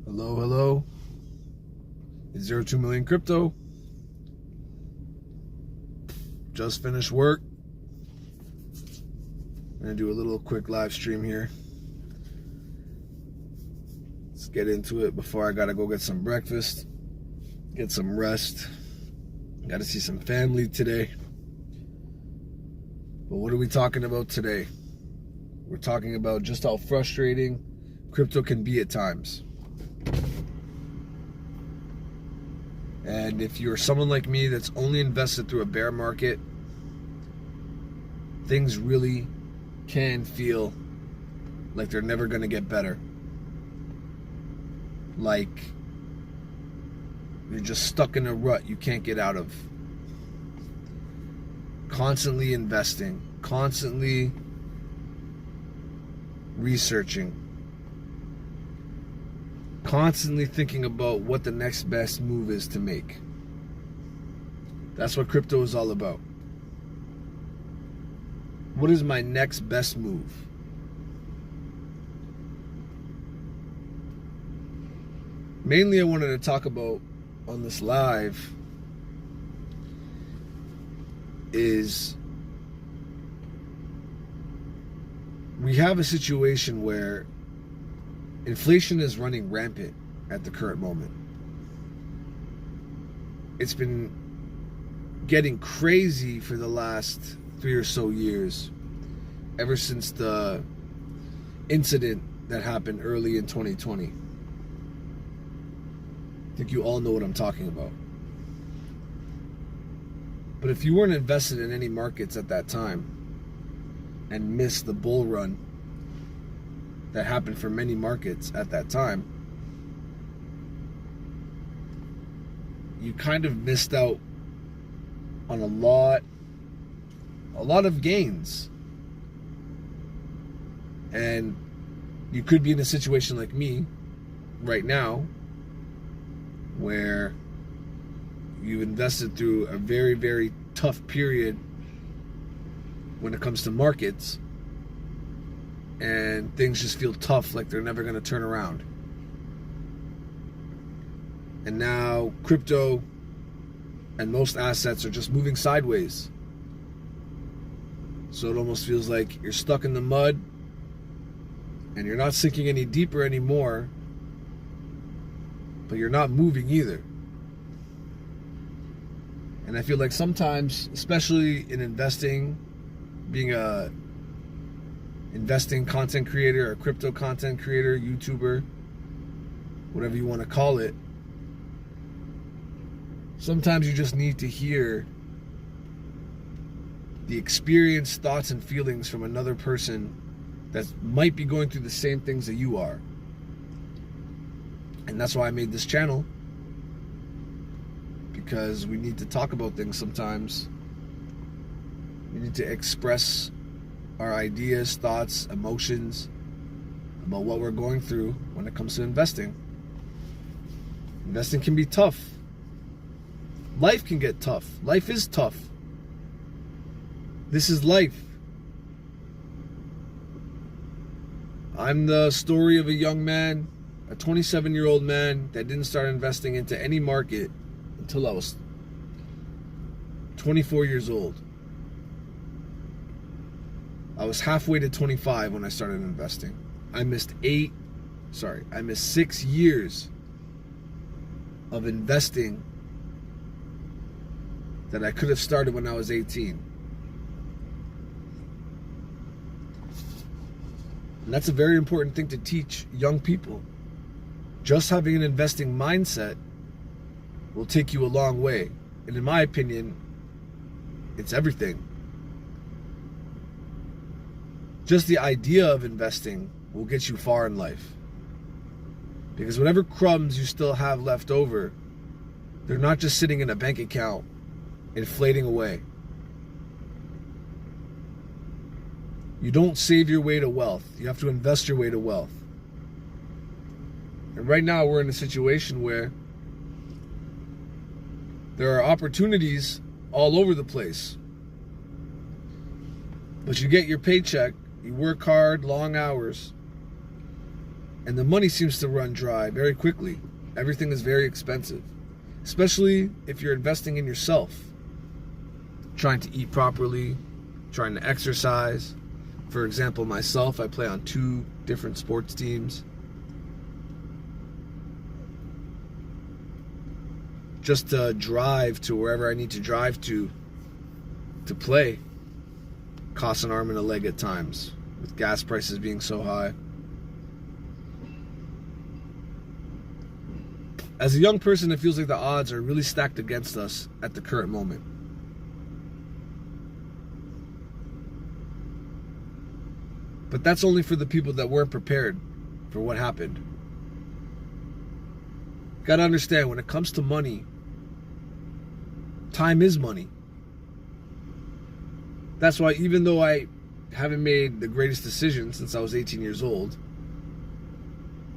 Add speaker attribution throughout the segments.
Speaker 1: Hello. It's 02 Million Crypto. Just finished work. I'm going to do a little quick live stream here. Let's get into it before I got to go get some breakfast, get some rest. Got to see some family today. But what are we talking about today? We're talking about just how frustrating crypto can be at times. And if you're someone like me that's only invested through a bear market, things really can feel like they're never going to get better. Like you're just stuck in a rut you can't get out of. Constantly investing, constantly researching, constantly thinking about what the next best move is to make. That's what crypto is all about. What is my next best move? Mainly I wanted to talk about on this live is we have a situation where inflation is running rampant at the current moment. It's been getting crazy for the last 3 or so years, ever since the incident that happened early in 2020. I think you all know what I'm talking about. But if you weren't invested in any markets at that time and missed the bull run that happened for many markets at that time, you kind of missed out on a lot of gains. And you could be in a situation like me right now where you've invested through a very, very tough period when it comes to markets, and things just feel tough, like they're never going to turn around. And now crypto and most assets are just moving sideways. So it almost feels like you're stuck in the mud and you're not sinking any deeper anymore, but you're not moving either. And I feel like sometimes, especially in investing, being a investing content creator or crypto content creator, YouTuber, whatever you want to call it, sometimes you just need to hear the experience, thoughts, and feelings from another person that might be going through the same things that you are. And that's why I made this channel, because we need to talk about things sometimes. We need to express our ideas, thoughts, emotions about what we're going through when it comes to investing. Investing can be tough. Life can get tough. Life is tough. This is life. I'm the story of a young man, a 27-year-old man that didn't start investing into any market until I was 24 years old. I was halfway to 25 when I started investing. I missed 6 years of investing that I could have started when I was 18. And that's a very important thing to teach young people. Just having an investing mindset will take you a long way. And in my opinion, it's everything. Just the idea of investing will get you far in life. Because whatever crumbs you still have left over, they're not just sitting in a bank account, inflating away. You don't save your way to wealth. You have to invest your way to wealth. And right now we're in a situation where there are opportunities all over the place. But you get your paycheck, you work hard, long hours, And the money seems to run dry very quickly. Everything is very expensive, especially if you're investing in yourself, trying to eat properly, trying to exercise. For example, myself, I play on 2 different sports teams. Just to drive to wherever I need to drive to play costs an arm and a leg at times, with gas prices being so high. As a young person, it feels like the odds are really stacked against us at the current moment. But that's only for the people that weren't prepared for what happened. Gotta understand, when it comes to money, time is money. That's why even though I haven't made the greatest decision since I was 18 years old,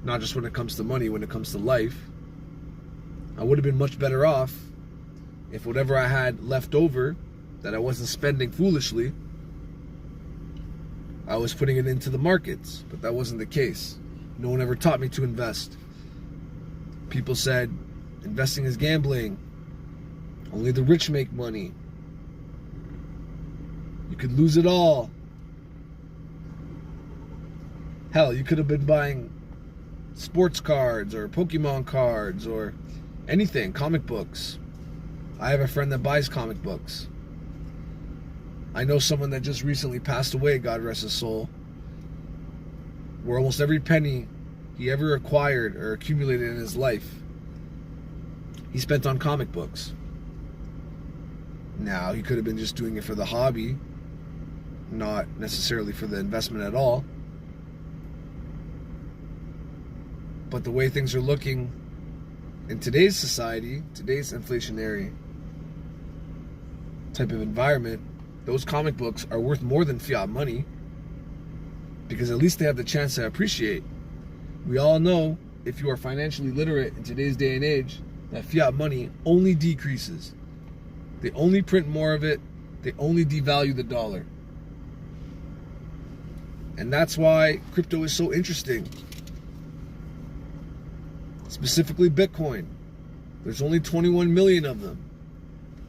Speaker 1: not just when it comes to money, when it comes to life, I would have been much better off if whatever I had left over that I wasn't spending foolishly, I was putting it into the markets. But that wasn't the case. No one ever taught me to invest. People said investing is gambling. Only the rich make money. You could lose it all. Hell, you could have been buying sports cards or Pokemon cards or anything, comic books. I have a friend that buys comic books. I know someone that just recently passed away, God rest his soul, where almost every penny he ever acquired or accumulated in his life, he spent on comic books. Now, he could have been just doing it for the hobby, not necessarily for the investment at all. But the way things are looking in today's society, today's inflationary type of environment, those comic books are worth more than fiat money, because at least they have the chance to appreciate. We all know, if you are financially literate in today's day and age, that fiat money only decreases. They only print more of it. They only devalue the dollar. And that's why crypto is so interesting. Specifically Bitcoin. There's only 21 million of them.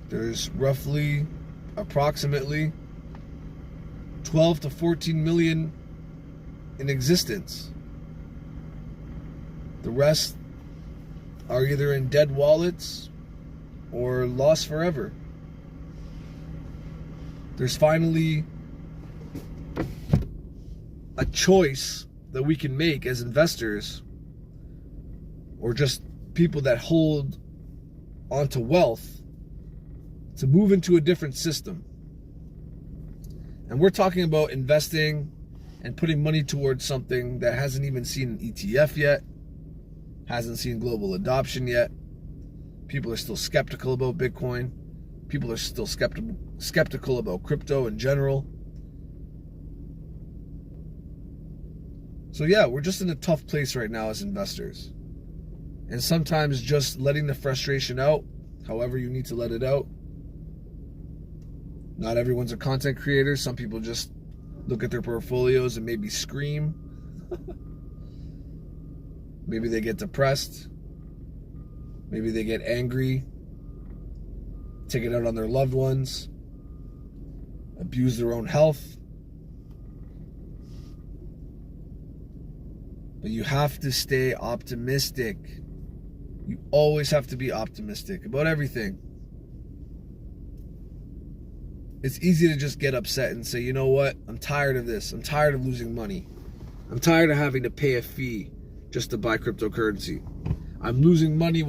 Speaker 1: There's roughly, approximately 12 to 14 million in existence. The rest are either in dead wallets or lost forever. There's finally a choice that we can make as investors, or just people that hold onto wealth, to move into a different system. And we're talking about investing and putting money towards something that hasn't even seen an ETF yet, hasn't seen global adoption yet. People are still skeptical about Bitcoin. People are still skeptical about crypto in general. So yeah, we're just in a tough place right now as investors. And sometimes just letting the frustration out, however you need to let it out. Not everyone's a content creator. Some people just look at their portfolios and maybe scream. Maybe they get depressed. Maybe they get angry. Take it out on their loved ones. Abuse their own health. But you have to stay optimistic. You always have to be optimistic about everything. It's easy to just get upset and say, you know what? I'm tired of this. I'm tired of losing money. I'm tired of having to pay a fee just to buy cryptocurrency. I'm losing money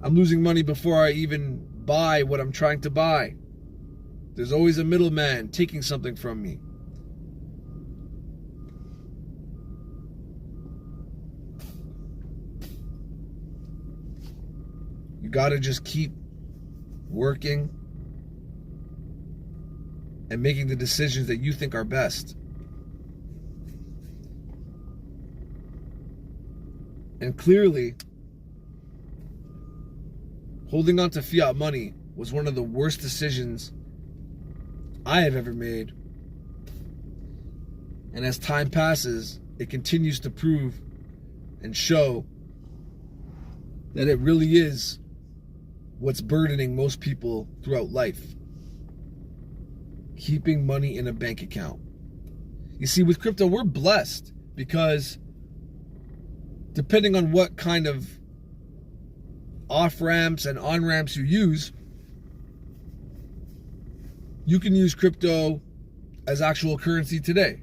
Speaker 1: I'm losing money before I even buy what I'm trying to buy. There's always a middleman taking something from me. You gotta just keep working and making the decisions that you think are best. And clearly, holding on to fiat money was one of the worst decisions I have ever made. And as time passes, it continues to prove and show that it really is what's burdening most people throughout life. Keeping money in a bank account. You see, with crypto, we're blessed because depending on what kind of off-ramps and on-ramps you use, you can use crypto as actual currency today.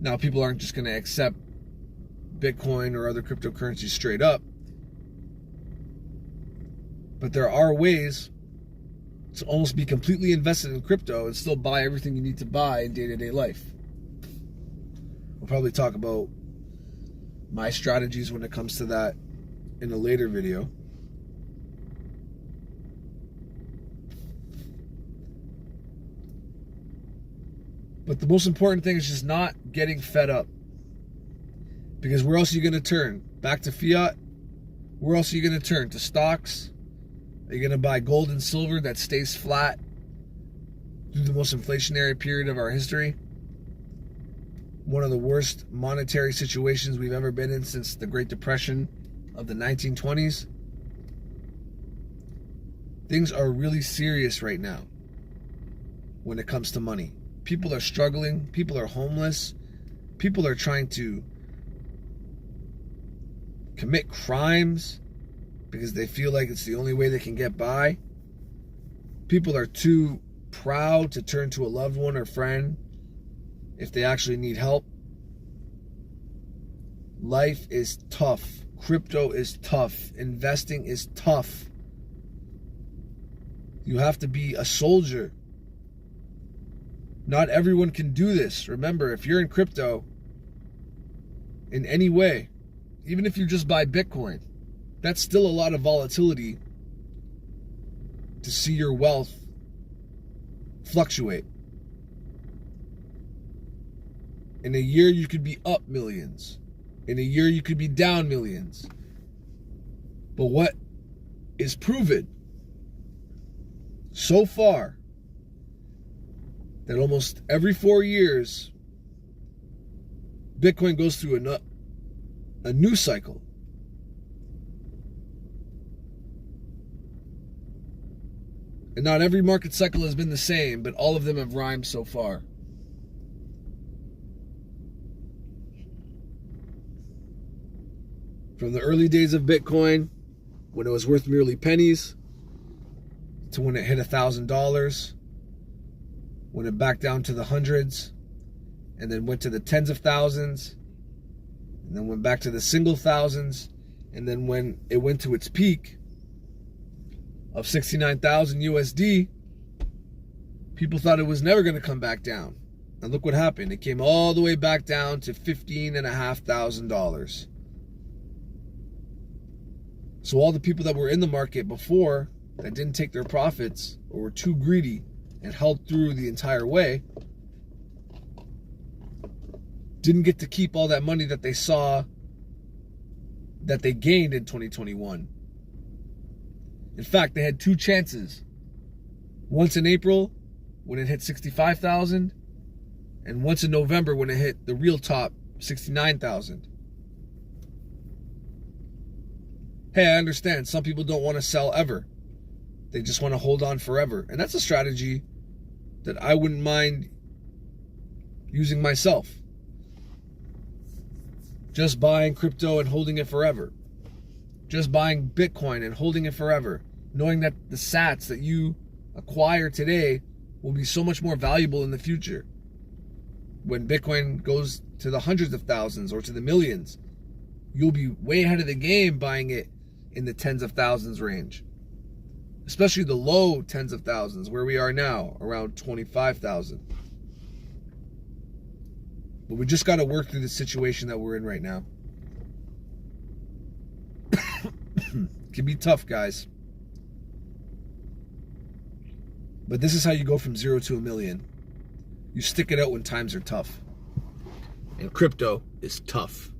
Speaker 1: Now, people aren't just going to accept Bitcoin or other cryptocurrencies straight up, but there are ways to almost be completely invested in crypto and still buy everything you need to buy in day-to-day life. We'll probably talk about my strategies when it comes to that in a later video. But the most important thing is just not getting fed up. Because where else are you going to turn? Back to fiat? Where else are you going to turn? To stocks? Are you going to buy gold and silver that stays flat through the most inflationary period of our history? One of the worst monetary situations we've ever been in since the Great Depression of the 1920s. Things are really serious right now when it comes to money. People are struggling. People are homeless. People are trying to commit crimes because they feel like it's the only way they can get by. People are too proud to turn to a loved one or friend if they actually need help. Life is tough. Crypto is tough. Investing is tough. You have to be a soldier. Not everyone can do this. Remember, if you're in crypto in any way, even if you just buy Bitcoin, that's still a lot of volatility to see your wealth fluctuate. In a year, you could be up millions. In a year, you could be down millions. But what is proven so far, that almost every 4 years, Bitcoin goes through a new cycle. And not every market cycle has been the same, but all of them have rhymed so far. From the early days of Bitcoin, when it was worth merely pennies, to when it hit $1,000, when it backed down to the hundreds, and then went to the tens of thousands, and then went back to the single thousands, and then when it went to its peak of 69,000 USD, people thought it was never going to come back down. And look what happened. It came all the way back down to $15,500. So all the people that were in the market before that didn't take their profits or were too greedy and held through the entire way didn't get to keep all that money that they saw that they gained in 2021. In fact, they had two chances. Once in April when it hit 65,000, and once in November when it hit the real top, 69,000. Hey, I understand some people don't want to sell ever. They just want to hold on forever. And that's a strategy that I wouldn't mind using myself. Just buying crypto and holding it forever. Just buying Bitcoin and holding it forever. Knowing that the sats that you acquire today will be so much more valuable in the future. When Bitcoin goes to the hundreds of thousands or to the millions, you'll be way ahead of the game buying it in the tens of thousands range. Especially the low tens of thousands, where we are now, around 25,000. But we just got to work through the situation that we're in right now. It can be tough, guys. But this is how you go from 0 to 1 million. You stick it out when times are tough. And crypto is tough.